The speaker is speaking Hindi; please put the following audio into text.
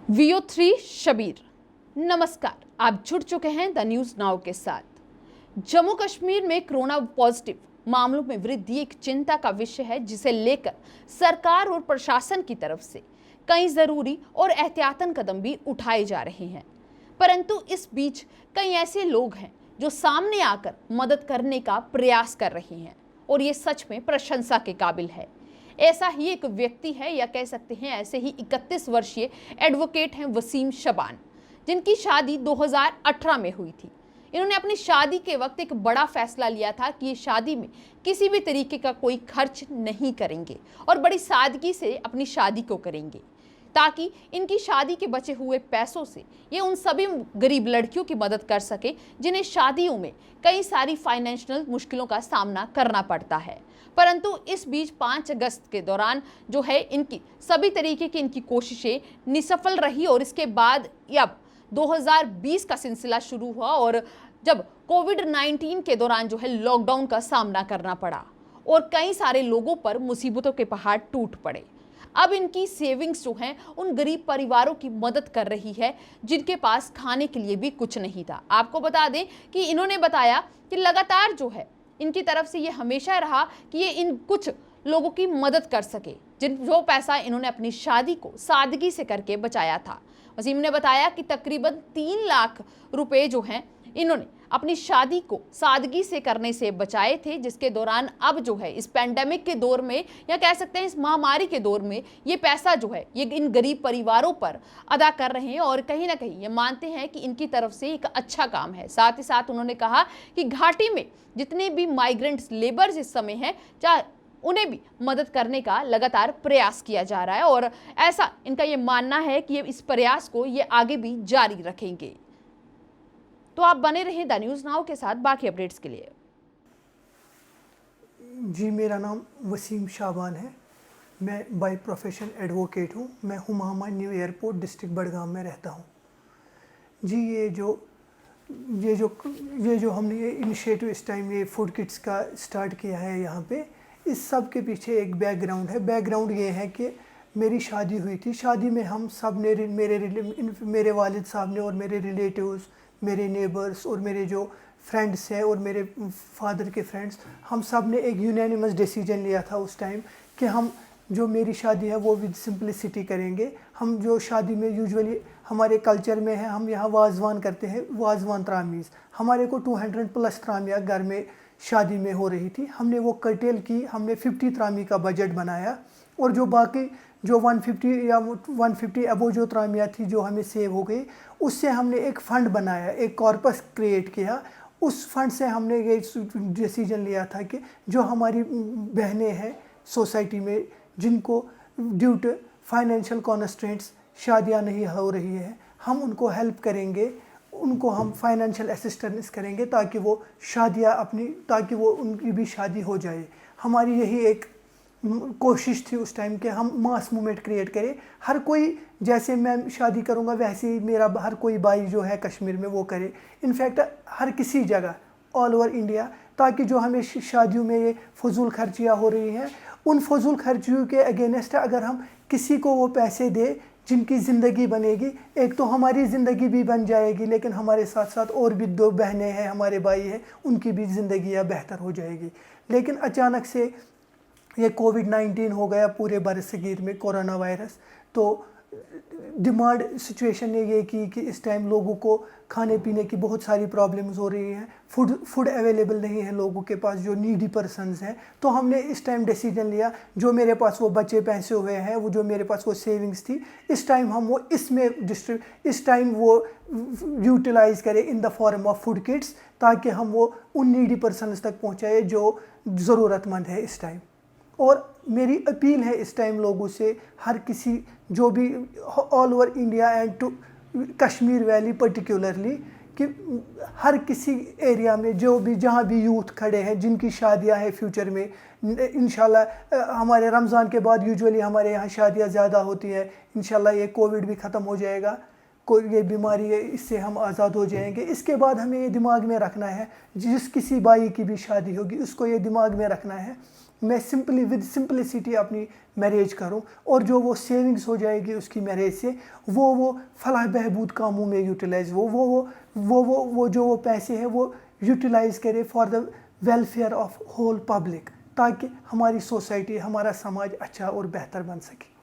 VO3 शबीर। नमस्कार, आप जुड़ चुके हैं द न्यूज नाउ के साथ। जम्मू कश्मीर में कोरोना पॉजिटिव मामलों में वृद्धि एक चिंता का विषय है, जिसे लेकर सरकार और प्रशासन की तरफ से कई जरूरी और एहतियातन कदम भी उठाए जा रहे हैं। परंतु इस बीच कई ऐसे लोग हैं जो सामने आकर मदद करने का प्रयास कर रहे हैं और ये सच में प्रशंसा के काबिल है। ऐसा ही एक व्यक्ति है, या कह सकते हैं ऐसे ही 31 वर्षीय एडवोकेट हैं वसीम शबान, जिनकी शादी 2018 में हुई थी। इन्होंने अपनी शादी के वक्त एक बड़ा फैसला लिया था कि ये शादी में किसी भी तरीके का कोई खर्च नहीं करेंगे और बड़ी सादगी से अपनी शादी को करेंगे, ताकि इनकी शादी के बचे हुए पैसों से ये उन सभी गरीब लड़कियों की मदद कर सके जिन्हें शादियों में कई सारी फाइनेंशियल मुश्किलों का सामना करना पड़ता है। परंतु इस बीच 5 अगस्त के दौरान जो है इनकी सभी तरीके की इनकी कोशिशें निसफल रही और इसके बाद अब 2020 का सिलसिला शुरू हुआ और जब कोविड-19 के दौरान जो है लॉकडाउन का सामना करना पड़ा और कई सारे लोगों पर मुसीबतों के पहाड़ टूट पड़े। अब इनकी सेविंग्स जो हैं उन गरीब परिवारों की मदद कर रही है जिनके पास खाने के लिए भी कुछ नहीं था। आपको बता दें कि इन्होंने बताया कि लगातार जो है इनकी तरफ से ये हमेशा रहा कि ये इन कुछ लोगों की मदद कर सके जो पैसा इन्होंने अपनी शादी को सादगी से करके बचाया था। वसीम ने बताया कि तकरीबन 3 लाख रुपए जो हैं इन्होंने अपनी शादी को सादगी से करने से बचाए थे, जिसके दौरान अब जो है इस पैंडेमिक के दौर में या कह सकते हैं इस महामारी के दौर में ये पैसा जो है ये इन गरीब परिवारों पर अदा कर रहे हैं और कहीं ना कहीं ये मानते हैं कि इनकी तरफ से एक अच्छा काम है। साथ ही साथ उन्होंने कहा कि घाटी में जितने भी माइग्रेंट्स लेबर्स इस समय हैं, चाहे उन्हें भी मदद करने का लगातार प्रयास किया जा रहा है और ऐसा इनका ये मानना है कि ये इस प्रयास को ये आगे भी जारी रखेंगे। तो आप बने रहें द न्यूज नाउ के साथ बाकी अपडेट्स के लिए। जी, मेरा नाम वसीम शाबान है। मैं बाय प्रोफेशन एडवोकेट हूँ। मैं हुमामा न्यू एयरपोर्ट डिस्ट्रिक्ट बड़गाम में रहता हूँ। जी, ये जो हमने ये इनिशिएटिव इस टाइम ये फूड किट्स का स्टार्ट किया है यहाँ पे, इस सब के पीछे एक बैकग्राउंड है। बैकग्राउंड ये है कि मेरी शादी हुई थी। शादी में हम सब ने मेरे वालिद साहब ने और मेरे रिलेटिव्स, मेरे नेबर्स और मेरे जो फ्रेंड्स हैं और मेरे फादर के फ्रेंड्स, हम सब ने एक यूनानिमस डिसीजन लिया था उस टाइम कि हम जो मेरी शादी है वो विद सिंपलिसिटी करेंगे। हम जो शादी में यूजुअली हमारे कल्चर में है, हम यहाँ वाजवान करते हैं, वाजवान त्रामीज़। हमारे को 200+ त्रामियाँ घर में शादी में हो रही थी। हमने वो कर्टेल की, हमने 50 त्रामी का बजट बनाया और जो बाकी जो 150 या 150 अबो जो त्रामियाँ थी जो हमें सेव हो गई, उससे हमने एक फ़ंड बनाया, एक कॉर्पस क्रिएट किया। उस फंड से हमने ये डिसीजन लिया था कि जो हमारी बहनें हैं सोसाइटी में जिनको ड्यू टू फाइनेंशियल कॉन्स्ट्रेंट्स शादियां नहीं हो रही है, हम उनको हेल्प करेंगे, उनको हम फाइनेंशियल असिस्टेंस करेंगे ताकि वो उनकी भी शादी हो जाए। हमारी यही एक कोशिश थी उस टाइम कि हम मास मूवमेंट क्रिएट करें। हर कोई जैसे मैं शादी करूंगा वैसे ही मेरा हर कोई भाई जो है कश्मीर में वो करे, इनफैक्ट हर किसी जगह ऑल ओवर इंडिया, ताकि जो हमें शादियों में ये फजूल खर्चियाँ हो रही हैं, उन फजूल खर्चियों के अगेंस्ट अगर हम किसी को वो पैसे दे जिनकी ज़िंदगी बनेगी, एक तो हमारी ज़िंदगी भी बन जाएगी, लेकिन हमारे साथ साथ और भी 2 बहनें हैं, हमारे भाई हैं, उनकी भी ज़िंदगियाँ बेहतर हो जाएगी। लेकिन अचानक से ये कोविड-19 हो गया पूरे बरसगीर में, कोरोना वायरस। तो डिमांड सिचुएशन ने ये की कि इस टाइम लोगों को खाने पीने की बहुत सारी प्रॉब्लम्स हो रही हैं, फूड अवेलेबल नहीं है लोगों के पास जो नीडी पर्सनस हैं। तो हमने इस टाइम डिसीजन लिया, जो मेरे पास वो बचे पैसे हुए हैं, वो जो मेरे पास वो सेविंग्स थी, इस टाइम हम वो इस टाइम वो यूटिलाइज़ करें in the form of food kits, ताकि हम वो उन नीडी पर्सनस तक पहुँचाए जो ज़रूरतमंद है इस टाइम। और मेरी अपील है इस टाइम लोगों से, हर किसी जो भी all over India and to Kashmir valley particularly, कि हर किसी एरिया में जो भी जहाँ भी यूथ खड़े हैं जिनकी शादियां हैं फ्यूचर में, इंशाल्लाह हमारे रमज़ान के बाद यूजुअली हमारे यहाँ शादियां ज़्यादा होती हैं। इंशाल्लाह ये कोविड भी ख़त्म हो जाएगा, कोई ये बीमारी है, इससे हम आज़ाद हो जाएंगे। इसके बाद हमें ये दिमाग में रखना है, जिस किसी भाई की भी शादी होगी उसको ये दिमाग में रखना है, मैं सिंपली विद सिंपलिसिटी अपनी मैरिज करूं, और जो वो सेविंग्स हो जाएगी उसकी मैरिज से वो फलाह बहबूद कामों में यूटिलाइज वो जो वो पैसे हैं वो यूटिलाइज करे for the welfare of whole public, ताकि हमारी सोसाइटी, हमारा समाज अच्छा और बेहतर बन सके।